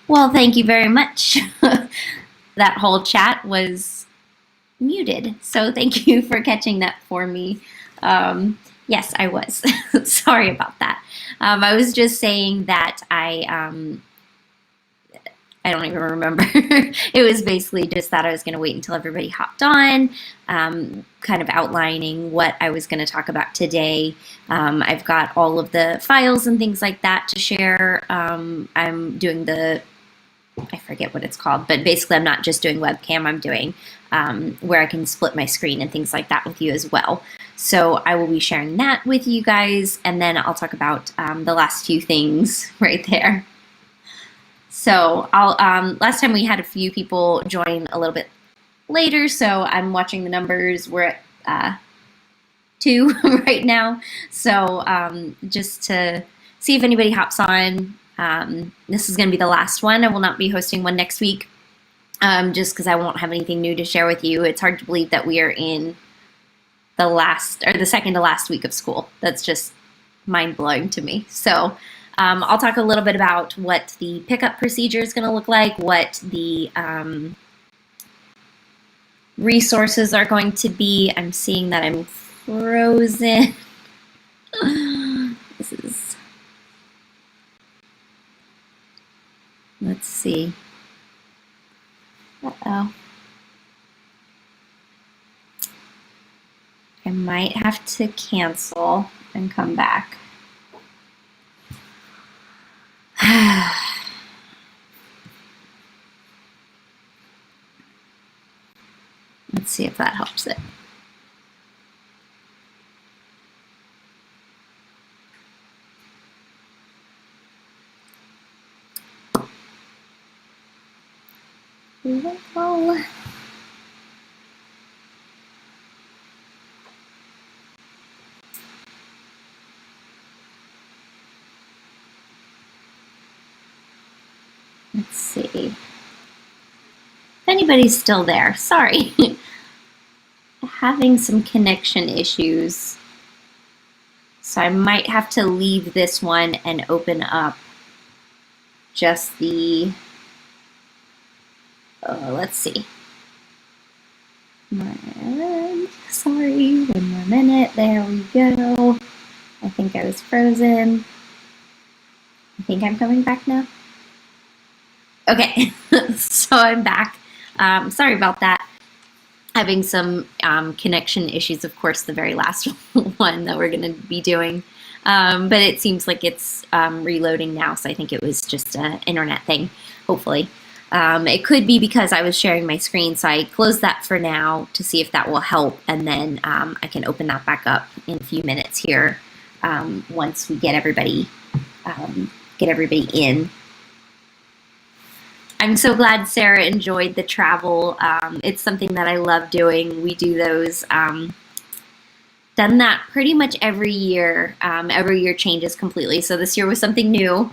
Well, thank you very much. That whole chat was muted, so thank you for catching that for me. Yes, I was. Sorry about that. I was just saying that I don't even remember. It was basically just that I was going to wait until everybody hopped on, kind of outlining what I was going to talk about today. I've got all of the files and things like that to share. I'm doing I forget what it's called, but basically I'm not just doing webcam, I'm doing where I can split my screen and things like that with you as well. So I will be sharing that with you guys, and then I'll talk about the last few things right there. So last time we had a few people join a little bit later, so I'm watching the numbers. We're at 2 right now. So just to see if anybody hops on. This is going to be the last one. I will not be hosting one next week, just because I won't have anything new to share with you. It's hard to believe that we are in the second to last week of school. That's just mind-blowing to me. So I'll talk a little bit about what the pickup procedure is going to look like, what the resources are going to be. I'm seeing that I'm frozen. This is, let's see. Uh-oh. I might have to cancel and come back. Let's see if that helps it. Well, let's see. If anybody's still there, sorry. Having some connection issues. So I might have to leave this one and open up just the, let's see. Sorry, one more minute. There we go. I think I was frozen. I think I'm coming back now. Okay, so I'm back. Sorry about that. Having some connection issues, of course, the very last one that we're going to be doing. But it seems like it's reloading now, so I think it was just an internet thing, hopefully. It could be because I was sharing my screen, so I closed that for now to see if that will help, and then I can open that back up in a few minutes here once we get everybody in. I'm so glad Sarah enjoyed the travel. It's something that I love doing. We do those, done that pretty much every year. Every year changes completely. So this year was something new,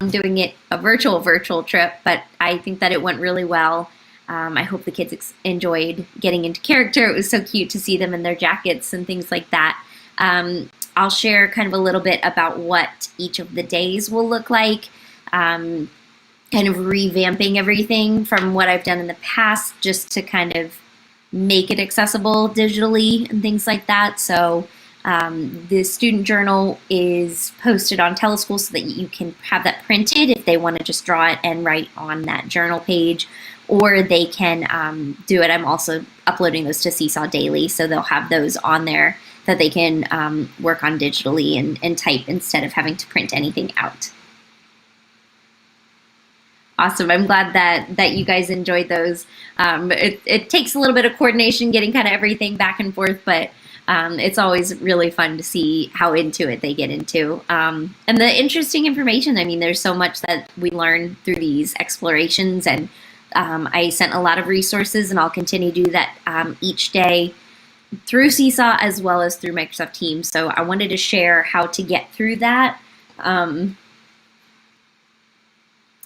doing it a virtual trip, but I think that it went really well. I hope the kids enjoyed getting into character. It was so cute to see them in their jackets and things like that. I'll share kind of a little bit about what each of the days will look like. Kind of revamping everything from what I've done in the past, just to kind of make it accessible digitally and things like that. So the student journal is posted on Teleschool so that you can have that printed if they want to just draw it and write on that journal page, or they can do it. I'm also uploading those to Seesaw Daily, so they'll have those on there that they can work on digitally and type instead of having to print anything out. Awesome. I'm glad that you guys enjoyed those. It takes a little bit of coordination getting kind of everything back and forth, but it's always really fun to see how into it they get into. And the interesting information, I mean, there's so much that we learn through these explorations, and I sent a lot of resources, and I'll continue to do that each day through Seesaw as well as through Microsoft Teams. So I wanted to share how to get through that.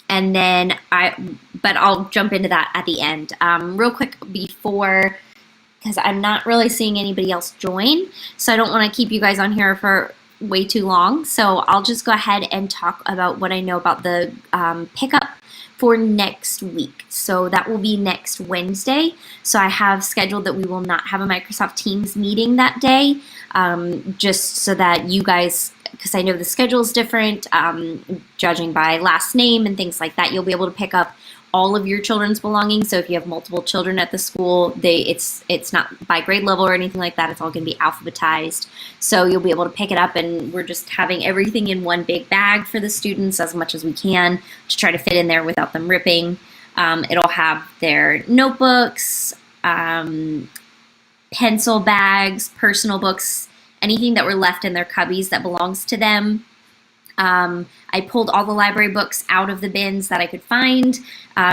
And then but I'll jump into that at the end. Real quick before, because I'm not really seeing anybody else join, so I don't want to keep you guys on here for way too long. So I'll just go ahead and talk about what I know about the pickup for next week. So that will be next Wednesday. So I have scheduled that we will not have a Microsoft Teams meeting that day, just so that you guys, because I know the schedule is different, judging by last name and things like that, you'll be able to pick up all of your children's belongings. So if you have multiple children at the school, it's not by grade level or anything like that. It's all going to be alphabetized. So you'll be able to pick it up, and we're just having everything in one big bag for the students as much as we can to try to fit in there without them ripping. It'll have their notebooks, pencil bags, personal books, anything that were left in their cubbies that belongs to them. I pulled all the library books out of the bins that I could find.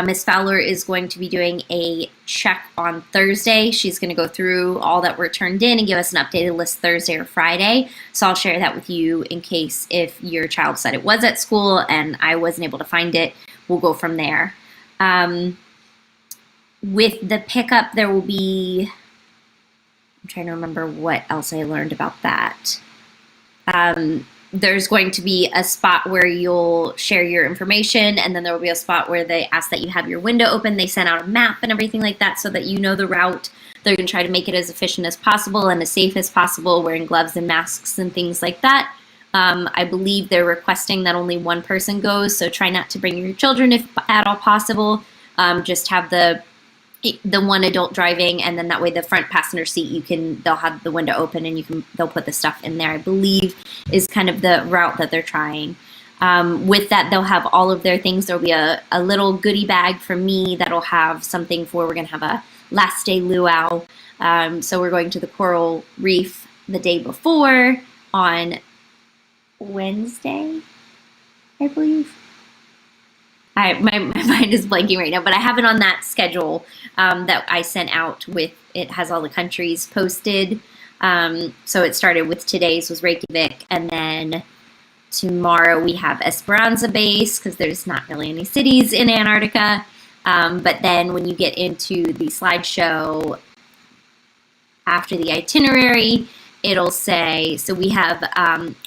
Miss Fowler is going to be doing a check on Thursday. She's going to go through all that were turned in and give us an updated list Thursday or Friday. So I'll share that with you in case if your child said it was at school and I wasn't able to find it, we'll go from there. With the pickup, there will be, I'm trying to remember what else I learned about that. There's going to be a spot where you'll share your information, and then there will be a spot where they ask that you have your window open. They send out a map and everything like that so that you know the route. They're going to try to make it as efficient as possible and as safe as possible, wearing gloves and masks and things like that. I believe they're requesting that only one person goes, so try not to bring your children if at all possible. Just have the one adult driving, and then that way the front passenger seat, they'll have the window open and they'll put the stuff in there, I believe is kind of the route that they're trying. With that, they'll have all of their things. There'll be a little goodie bag for me that'll have something we're going to have a last day luau. So we're going to the Coral Reef the day before on Wednesday, I believe. My mind is blanking right now, but I have it on that schedule that I sent out with, it has all the countries posted. So it started with today's was Reykjavik, and then tomorrow we have Esperanza Base, because there's not really any cities in Antarctica. But then when you get into the slideshow after the itinerary, it'll say, so we have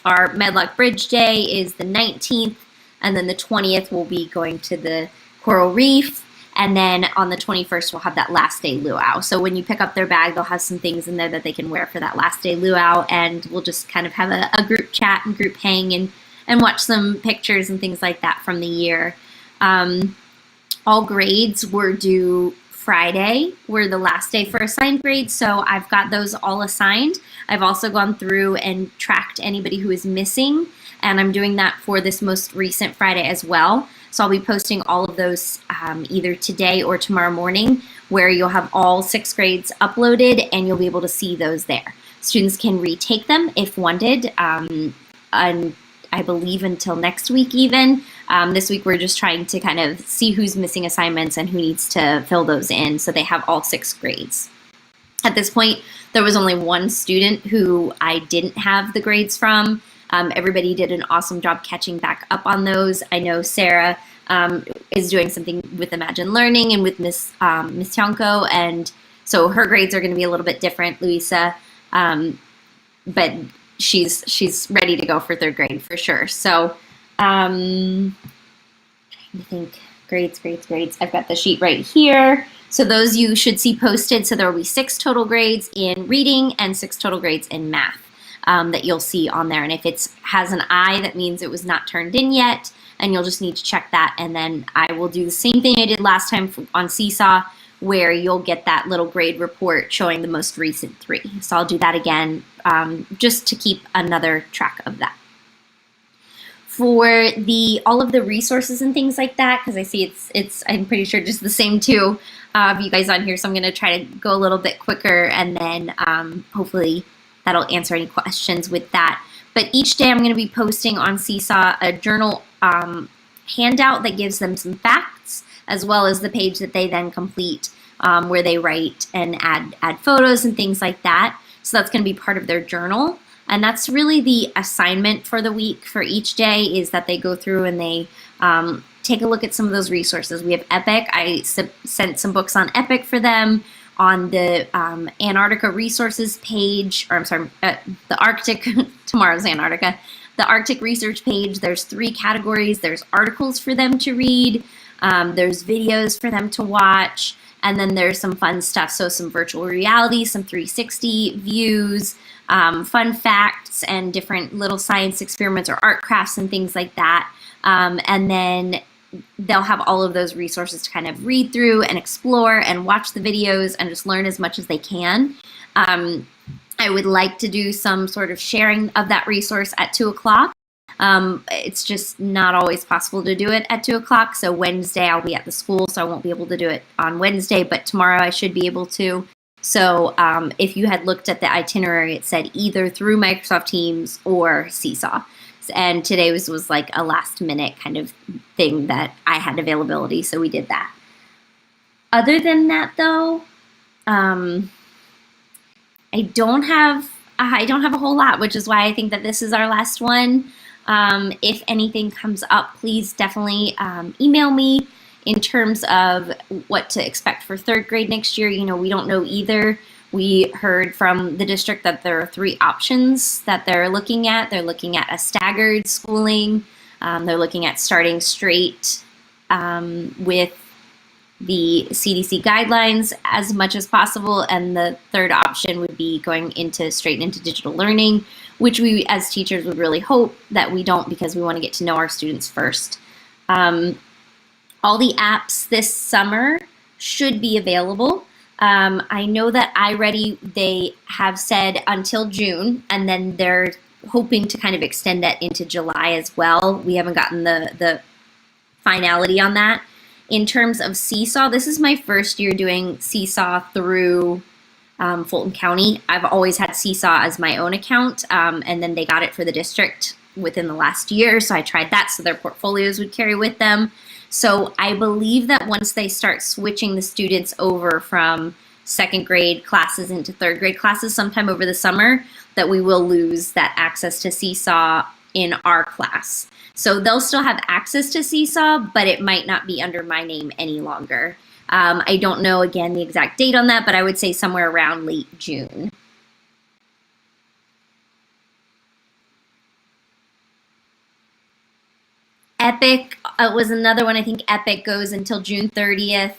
our Medlock Bridge Day is the 19th, and then the 20th we'll be going to the Coral Reef, and then on the 21st we'll have that last day luau. So when you pick up their bag, they'll have some things in there that they can wear for that last day luau, and we'll just kind of have a group chat and group hang and watch some pictures and things like that from the year. All grades were due Friday, were the last day for assigned grades, so I've got those all assigned. I've also gone through and tracked anybody who is missing, and I'm doing that for this most recent Friday as well. So I'll be posting all of those either today or tomorrow morning, where you'll have all 6 grades uploaded and you'll be able to see those there. Students can retake them if wanted, and I believe until next week even. This week we're just trying to kind of see who's missing assignments and who needs to fill those in, so they have all 6 grades. At this point, there was only one student who I didn't have the grades from. Everybody did an awesome job catching back up on those. I know Sarah is doing something with Imagine Learning and with Miss Tianko, and so her grades are going to be a little bit different, Louisa, but she's ready to go for 3rd grade for sure. So I think grades. I've got the sheet right here. So those you should see posted. So there will be 6 total grades in reading and 6 total grades in math. That you'll see on there, and if it has an I, that means it was not turned in yet, and you'll just need to check that. And then I will do the same thing I did last time on Seesaw, where you'll get that little grade report showing the most recent 3. So I'll do that again, just to keep another track of that. For all of the resources and things like that, because I see it's I'm pretty sure just the same 2 of you guys on here, so I'm going to try to go a little bit quicker, and then hopefully that'll answer any questions with that. But each day I'm going to be posting on Seesaw a journal handout that gives them some facts, as well as the page that they then complete, where they write and add photos and things like that. So that's going to be part of their journal. And that's really the assignment for the week for each day, is that they go through and they take a look at some of those resources. We have Epic. I sent some books on Epic for them. On the Antarctica resources page, or I'm sorry, the Arctic, tomorrow's Antarctica, the Arctic research page, there's 3 categories. There's articles for them to read, There's videos for them to watch. And then there's some fun stuff. So some virtual reality, some 360 views, fun facts, and different little science experiments or art crafts and things like that. And then they'll have all of those resources to kind of read through and explore and watch the videos and just learn as much as they can. I would like to do some sort of sharing of that resource at 2 o'clock. It's just not always possible to do it at 2 o'clock. So Wednesday I'll be at the school, so I won't be able to do it on Wednesday, but tomorrow I should be able to. So if you had looked at the itinerary, it said either through Microsoft Teams or Seesaw. And today was like a last minute kind of thing that I had availability, so we did that. Other than that though, I don't have a whole lot, which is why I think that this is our last one. If anything comes up, please definitely email me in terms of what to expect for third grade next year. You know, we don't know either. We heard from the district that there are 3 options that they're looking at. They're looking at a staggered schooling. They're looking at starting straight with the CDC guidelines as much as possible. And the third option would be going straight into digital learning, which we as teachers would really hope that we don't, because we want to get to know our students first. All the apps this summer should be available. I know that iReady, they have said until June, and then they're hoping to kind of extend that into July as well. We haven't gotten the finality on that. In terms of Seesaw, this is my first year doing Seesaw through Fulton County. I've always had Seesaw as my own account, and then they got it for the district within the last year, so I tried that so their portfolios would carry with them. So I believe that once they start switching the students over from second grade classes into third grade classes sometime over the summer, that we will lose that access to Seesaw in our class. So they'll still have access to Seesaw, but it might not be under my name any longer. I don't know, again, the exact date on that, but I would say somewhere around late June. Epic was another one. I think Epic goes until June 30th.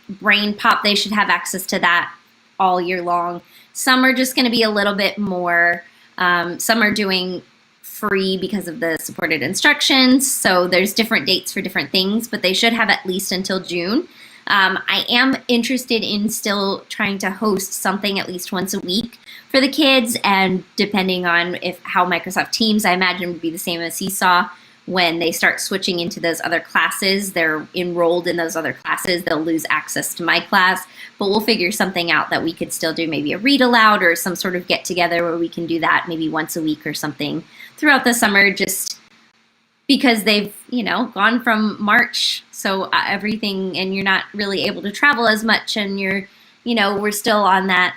Brain Pop, they should have access to that all year long. Some are just going to be a little bit more, some are doing free because of the supported instructions. So there's different dates for different things, but they should have at least until June. I am interested in still trying to host something at least once a week for the kids, and depending on how Microsoft Teams, I imagine, would be the same as Seesaw. When they start switching into those other classes, they're enrolled in those other classes, they'll lose access to my class, but we'll figure something out that we could still do, maybe a read aloud or some sort of get together where we can do that maybe once a week or something throughout the summer, just because they've, gone from March, so everything, and you're not really able to travel as much, and we're still on that,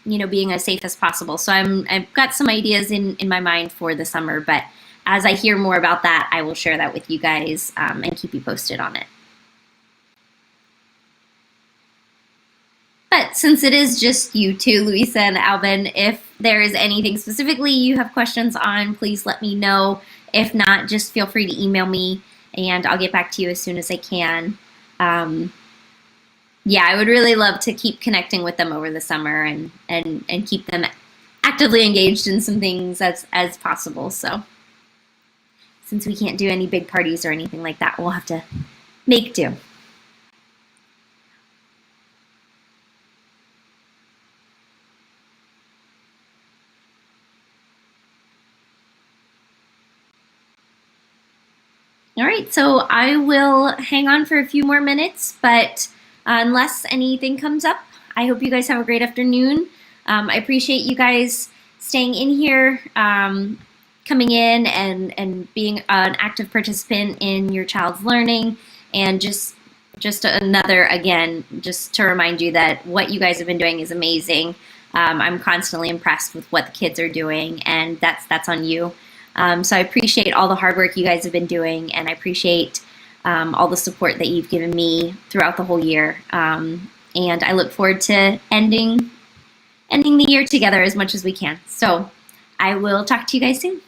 being as safe as possible. So I've got some ideas in my mind for the summer, but as I hear more about that, I will share that with you guys and keep you posted on it. But since it is just you two, Louisa and Alvin, if there is anything specifically you have questions on, please let me know. If not, just feel free to email me and I'll get back to you as soon as I can. Yeah, I would really love to keep connecting with them over the summer and keep them actively engaged in some things as possible. So since we can't do any big parties or anything like that, we'll have to make do. All right, so I will hang on for a few more minutes, but unless anything comes up, I hope you guys have a great afternoon. I appreciate you guys staying in here, coming in and being an active participant in your child's learning, and just another, again, just to remind you that what you guys have been doing is amazing. I'm constantly impressed with what the kids are doing, and that's on you. So I appreciate all the hard work you guys have been doing, and I appreciate all the support that you've given me throughout the whole year. And I look forward to ending the year together as much as we can. So I will talk to you guys soon.